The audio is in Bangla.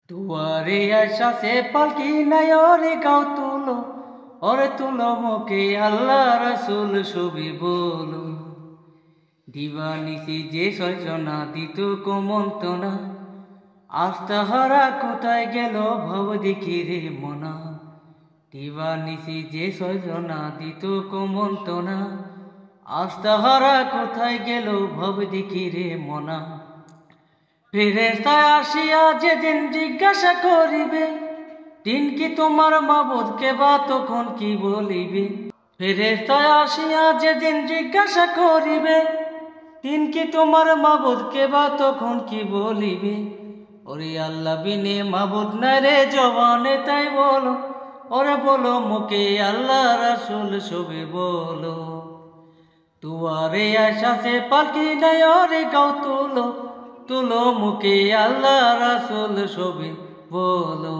दुआरे आशा से पलकी नहीं और गाओ तुलो और तुलो मोके अल्लाह रसूल छवि बोलो দিবানিসি যে সজনা দিত কুমন্তনা আস্তাহারা কোথায় গেল ভব দেখি রে মনা দিবানিসি যে সজনা দিত কুমন্তনা আস্তাহারা কোথায় গেল ভব দেখি রে মনা ফেরেশতা আসিয়া যেদিন জিজ্ঞাসা করিবে দিন কি তোমার মাবুদকে বা তখন কি বলিবে ফেরেশতা আসিয়া যেদিন জিজ্ঞাসা করিবে দিন কি তোমার মাবুদকে বা তখন কি বলিবে ওরে আল্লাহ বিনে মাবুদ নাই রে জবানে তাই বলো ওরে বলো মুখে আল্লাহ রাসূল ছবি বলো দুয়ারে আশা সে পালকি নাই ওরে গাও তুলো তুলো মুখে আল্লাহ রাসূল ছবি বলো।